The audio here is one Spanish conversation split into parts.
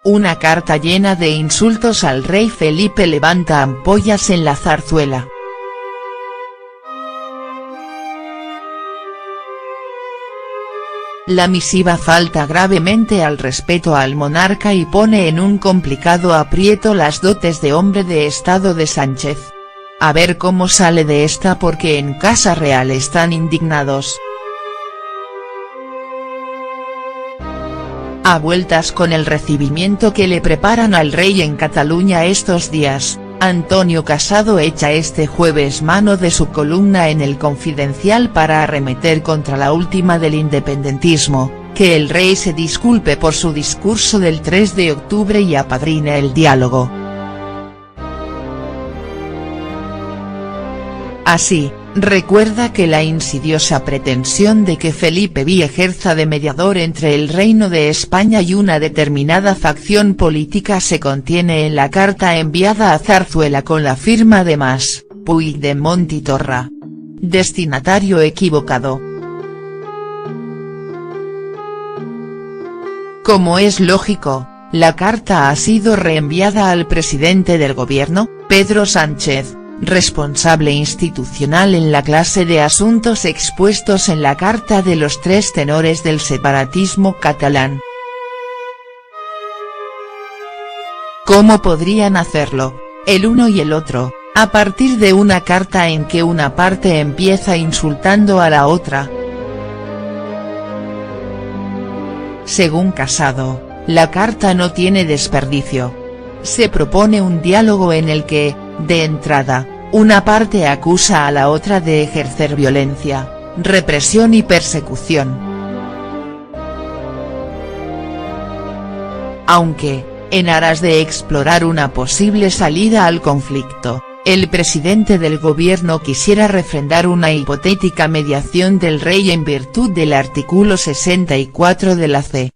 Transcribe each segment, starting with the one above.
Una carta llena de insultos al rey Felipe levanta ampollas en la zarzuela. La misiva falta gravemente al respeto al monarca y pone en un complicado aprieto las dotes de hombre de Estado de Sánchez. A ver cómo sale de esta, porque en Casa Real están indignados. A vueltas con el recibimiento que le preparan al rey en Cataluña estos días, Antonio Casado echa este jueves mano de su columna en El Confidencial para arremeter contra la última del independentismo, que el rey se disculpe por su discurso del 3 de octubre y apadrine el diálogo. Así, recuerda que la insidiosa pretensión de que Felipe V ejerza de mediador entre el Reino de España y una determinada facción política se contiene en la carta enviada a Zarzuela con la firma de Mas, Puigdemont y Torra. Destinatario equivocado. Como es lógico, la carta ha sido reenviada al presidente del gobierno, Pedro Sánchez, responsable institucional en la clase de asuntos expuestos en la carta de los tres tenores del separatismo catalán. ¿Cómo podrían hacerlo, el uno y el otro, a partir de una carta en que una parte empieza insultando a la otra? Según Casado, la carta no tiene desperdicio. Se propone un diálogo en el que, de entrada, una parte acusa a la otra de ejercer violencia, represión y persecución. Aunque, en aras de explorar una posible salida al conflicto, el presidente del gobierno quisiera refrendar una hipotética mediación del rey en virtud del artículo 64 de la C.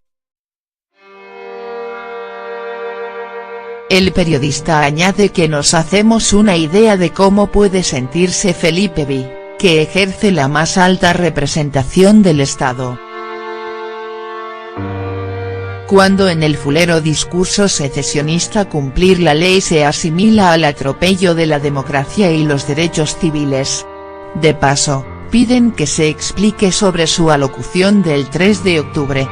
El periodista añade que nos hacemos una idea de cómo puede sentirse Felipe V, que ejerce la más alta representación del Estado, cuando en el fulero discurso secesionista cumplir la ley se asimila al atropello de la democracia y los derechos civiles. De paso, piden que se explique sobre su alocución del 3 de octubre.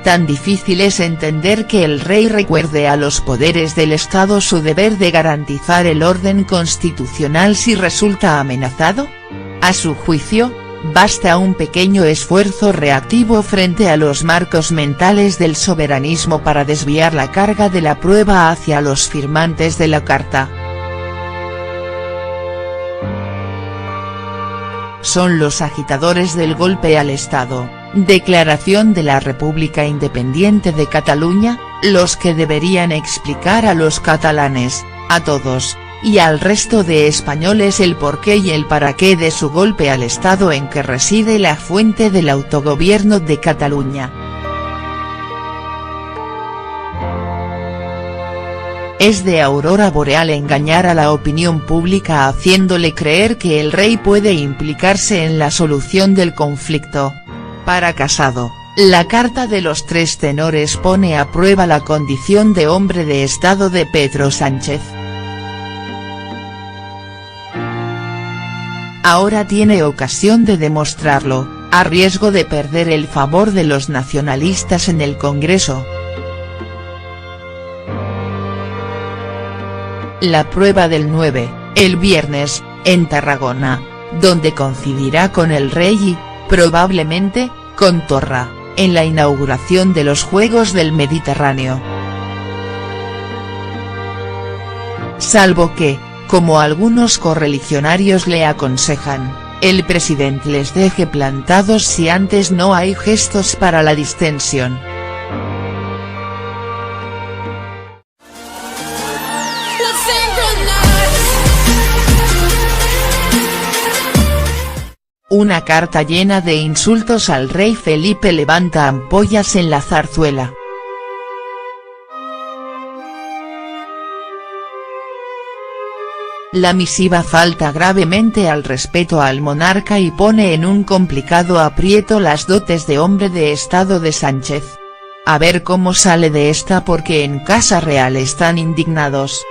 Tan difícil es entender que el rey recuerde a los poderes del Estado su deber de garantizar el orden constitucional si resulta amenazado. A su juicio, basta un pequeño esfuerzo reactivo frente a los marcos mentales del soberanismo para desviar la carga de la prueba hacia los firmantes de la carta. Son los agitadores del golpe al Estado, declaración de la República Independiente de Cataluña, los que deberían explicar a los catalanes, a todos, y al resto de españoles el porqué y el para qué de su golpe al Estado en que reside la fuente del autogobierno de Cataluña. Es de aurora boreal engañar a la opinión pública haciéndole creer que el rey puede implicarse en la solución del conflicto. Para Casado, la carta de los tres tenores pone a prueba la condición de hombre de Estado de Pedro Sánchez. Ahora tiene ocasión de demostrarlo, a riesgo de perder el favor de los nacionalistas en el Congreso. La prueba del 9, el viernes, en Tarragona, donde coincidirá con el rey y, probablemente, con Torra, en la inauguración de los Juegos del Mediterráneo. Salvo que, como algunos correligionarios le aconsejan, el presidente les deje plantados si antes no hay gestos para la distensión. Una carta llena de insultos al rey Felipe levanta ampollas en la zarzuela. La misiva falta gravemente al respeto al monarca y pone en un complicado aprieto las dotes de hombre de Estado de Sánchez. A ver cómo sale de esta porque en Casa Real están indignados.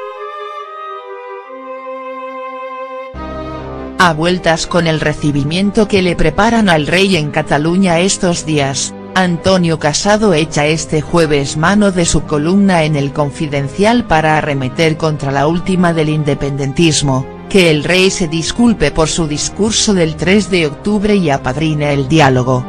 A vueltas con el recibimiento que le preparan al rey en Cataluña estos días, Antonio Casado echa este jueves mano de su columna en El Confidencial para arremeter contra la última del independentismo, que el rey se disculpe por su discurso del 3 de octubre y apadrine el diálogo.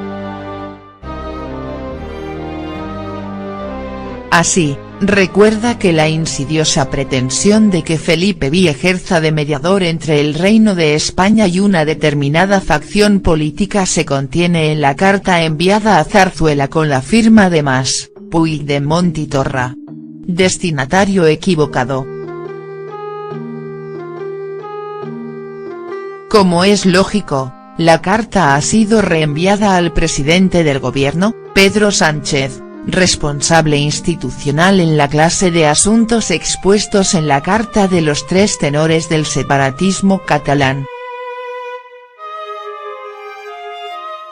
Así, recuerda que la insidiosa pretensión de que Felipe V ejerza de mediador entre el Reino de España y una determinada facción política se contiene en la carta enviada a Zarzuela con la firma de Mas, Puigdemont y Torra. Destinatario equivocado. Como es lógico, la carta ha sido reenviada al presidente del gobierno, Pedro Sánchez, responsable institucional en la clase de asuntos expuestos en la carta de los tres tenores del separatismo catalán.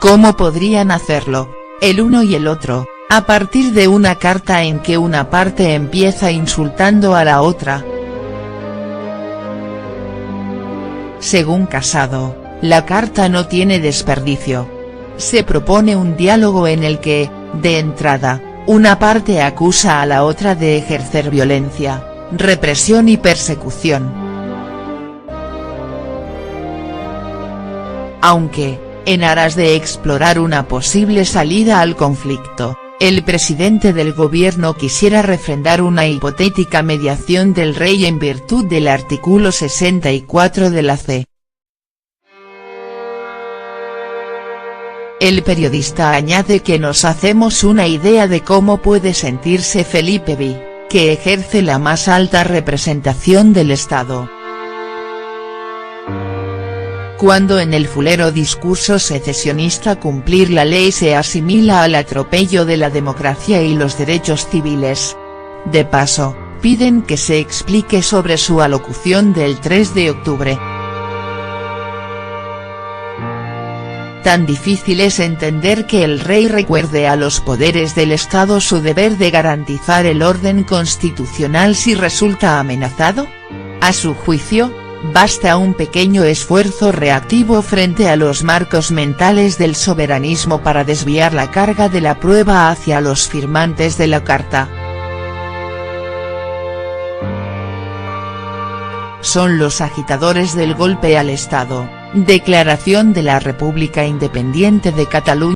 ¿Cómo podrían hacerlo, el uno y el otro, a partir de una carta en que una parte empieza insultando a la otra? Según Casado, la carta no tiene desperdicio. Se propone un diálogo en el que, de entrada, una parte acusa a la otra de ejercer violencia, represión y persecución. Aunque, en aras de explorar una posible salida al conflicto, el presidente del gobierno quisiera refrendar una hipotética mediación del rey en virtud del artículo 64 de la C. El periodista añade que nos hacemos una idea de cómo puede sentirse Felipe V, que ejerce la más alta representación del Estado. Cuando en el fulero discurso secesionista cumplir la ley se asimila al atropello de la democracia y los derechos civiles. De paso, piden que se explique sobre su alocución del 3 de octubre. Tan difícil es entender que el rey recuerde a los poderes del Estado su deber de garantizar el orden constitucional si resulta amenazado. A su juicio, basta un pequeño esfuerzo reactivo frente a los marcos mentales del soberanismo para desviar la carga de la prueba hacia los firmantes de la carta. Son los agitadores del golpe al Estado. Declaración de la República Independiente de Cataluña.